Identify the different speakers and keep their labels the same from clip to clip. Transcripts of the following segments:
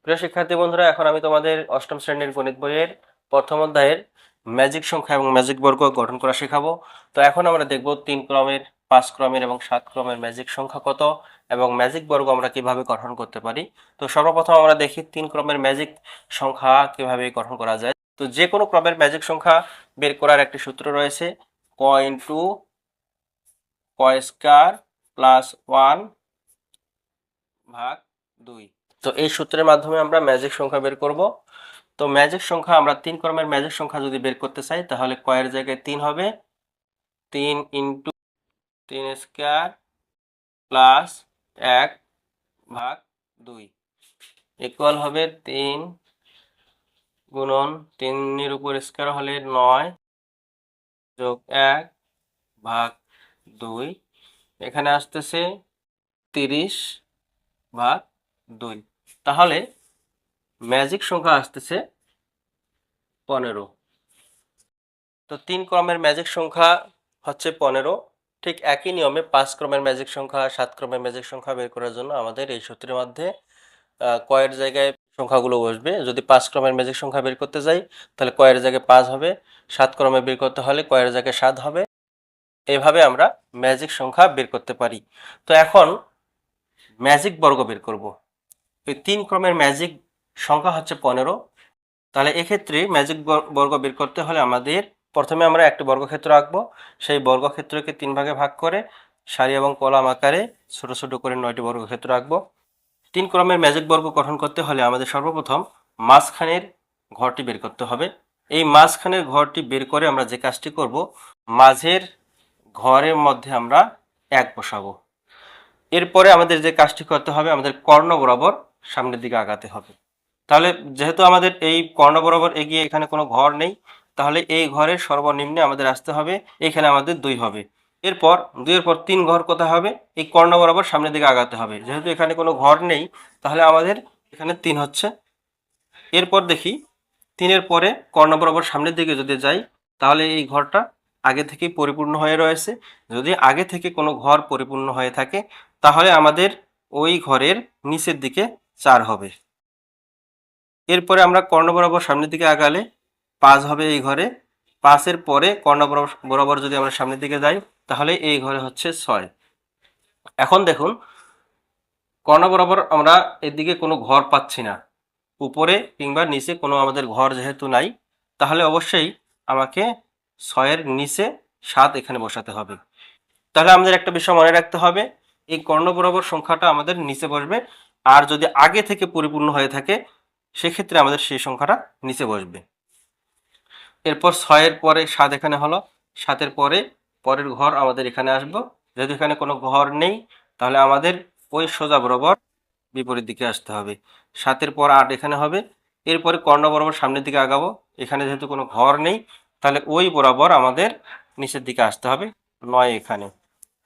Speaker 1: প্রিয় শিক্ষার্থী বন্ধুরা, এখন আমি তোমাদের অষ্টম শ্রেণীর গণিত বইয়ের প্রথম অধ্যায়ের ম্যাজিক সংখ্যা এবং ম্যাজিক বর্গ গঠন করা শেখাবো। তো এখন আমরা দেখব 3 ক্রমের, 5 ক্রমের এবং 7 ক্রমের ম্যাজিক সংখ্যা কত এবং ম্যাজিক বর্গ আমরা কিভাবে গঠন করতে পারি। তো সর্বপ্রথম আমরা দেখি 3 ক্রমের ম্যাজিক সংখ্যা কিভাবে গঠন করা যায়। তো যে কোনো ক্রমের ম্যাজিক সংখ্যা বের করার একটি সূত্র রয়েছে, ক ইন্টু ক স্কয়ার প্লাস 1 ভাগ 2। তো এই সূত্রের মাধ্যমে আমরা ম্যাজিক সংখ্যা বের করব। তো ম্যাজিক সংখ্যা আমরা 3 ক্রমের ম্যাজিক সংখ্যা যদি বের করতে চাই তাহলে কয়ের জায়গায় 3 হবে, 3 ইন্টু 3 স্কয়ার প্লাস 1 ভাগ 2 ইকুয়াল হবে 3 গুণন 3 এর উপর স্কয়ার হলে 9 যোগ 1 ভাগ 2, এখানে আসতেছে 30 ভাগ 2। তাহলে ম্যাজিক সংখ্যা আসতেছে 15। তো 3 ক্রমের ম্যাজিক সংখ্যা হচ্ছে 15। ঠিক একই নিয়মে 5 ক্রমের ম্যাজিক সংখ্যা, 7 ক্রমের ম্যাজিক সংখ্যা বের করার জন্য আমাদের এই সূত্রের মধ্যে কয়ের জায়গায় সংখ্যাগুলো বসবে। যদি 5 ক্রমের ম্যাজিক সংখ্যা বের করতে যাই তাহলে কয়ের জায়গায় 5 হবে, 7 ক্রমে বের করতে হলে কয়ের জায়গায় 7 হবে। এইভাবে আমরা ম্যাজিক সংখ্যা বের করতে পারি। তো এখন ম্যাজিক বর্গ বের করব। এই 3 ক্রমের ম্যাজিক সংখ্যা হচ্ছে 15। তাহলে এক্ষেত্রে ম্যাজিক বর্গ বের করতে হলে আমাদের প্রথমে আমরা একটি বর্গক্ষেত্র আঁকবো। সেই বর্গক্ষেত্রকে 3 ভাগে ভাগ করে সারি এবং কলাম আকারে ছোট ছোট করে 9টি বর্গক্ষেত্র আঁকবো। 3 ক্রমের ম্যাজিক বর্গ গঠন করতে হলে আমাদের সর্বপ্রথম মাঝখানের ঘরটি বের করতে হবে। এই মাঝখানের ঘরটি বের করে আমরা যে কাজটি করব, মাঝের ঘরের মধ্যে আমরা 1 বসাবো। এরপরে আমাদের যে কাজটি করতে হবে, আমাদের কর্ণ বরাবর সামনের দিকে আগাতে হবে। তাহলে যেহেতু আমাদের এই কর্ণ বরাবর এগিয়ে এখানে কোনো ঘর নেই, তাহলে এই ঘরের সর্বনিম্নে আমাদের আসতে হবে, এখানে আমাদের 2 হবে। এরপর 2 এর পর 3 ঘর কোথায় হবে, এই কর্ণ বরাবর সামনের দিকে আগাতে হবে। যেহেতু এখানে কোনো ঘর নেই তাহলে আমাদের এখানে 3 হচ্ছে। এরপর দেখি 3 এর পরে কর্ণ বরাবর সামনের দিকে যদি যাই তাহলে এই ঘরটা আগে থেকেই পরিপূর্ণ হয়ে রয়েছে। যদি আগে থেকে কোনো ঘর পরিপূর্ণ হয়ে থাকে তাহলে আমাদের ওই ঘরের নিচের দিকে 4 হবে। এরপরে আমরা কর্ণ বরাবর সামনের দিকে আগালে 5 হবে এই ঘরে। 5 এর পরে কর্ণ বরাবর যদি আমরা সামনের দিকে যাই তাহলে এই ঘরে হচ্ছে 6। এখন দেখুন, কর্ণ বরাবর আমরা এদিকে কোনো ঘর পাচ্ছি না, উপরে কিংবা নিচে কোনো আমাদের ঘর যেহেতু নাই, তাহলে অবশ্যই আমাকে 6 এর নিচে 7 এখানে বসাতে হবে। তাহলে আমাদের একটা বিষয় মনে রাখতে হবে, এই কর্ণ বরাবর সংখ্যাটা আমাদের নিচে বসবে, আর যদি আগে থেকে পরিপূর্ণ হয়ে থাকে সেক্ষেত্রে আমাদের সেই সংখ্যাটা নিচে বসবে। এরপর 6 এর পরে 7 এখানে হলো, 7 এর পরে পরের ঘর আমাদের এখানে আসবো। যেহেতু এখানে কোনো ঘর নেই তাহলে আমাদের ওই সোজা বরাবর বিপরীত দিকে আসতে হবে। 7 এর পর 8 এখানে হবে। এরপরে কর্ণ বরাবর সামনের দিকে আগাবো। এখানে যেহেতু কোনো ঘর নেই তাহলে ওই বরাবর আমাদের নিচের দিকে আসতে হবে, 9 এখানে।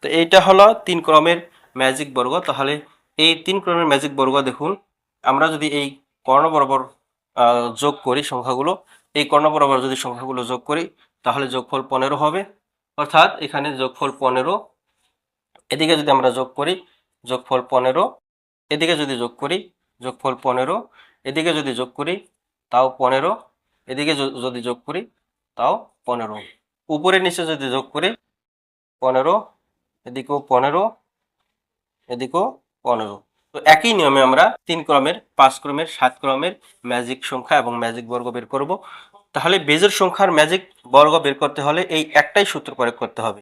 Speaker 1: তো এইটা হলো 3 ক্রমের ম্যাজিক বর্গ। তাহলে এই 3 ক্রমের ম্যাজিক বর্গ দেখুন, আমরা যদি এই কর্ণ বরাবর যোগ করি সংখ্যাগুলো, এই কর্ণ বরাবর যদি সংখ্যাগুলো যোগ করি তাহলে যোগফল 15 হবে। অর্থাৎ এখানে যোগফল 15, এদিকে যদি আমরা যোগ করি যোগফল 15, এদিকে যদি যোগ করি যোগফল 15, এদিকে যদি যোগ করি তাও 15, এদিকে যদি যোগ করি তাও 15, উপরে নিচে যদি যোগ করি 15, এদিকেও 15, এদিকেও 15। তো একই নিয়মে আমরা 3 ক্রমের, 5 ক্রমের, 7 ক্রমের ম্যাজিক সংখ্যা এবং ম্যাজিক বর্গ বের করব। তাহলে বেজোড় সংখ্যার ম্যাজিক বর্গ বের করতে হলে এই একটাই সূত্র প্রয়োগ করতে হবে।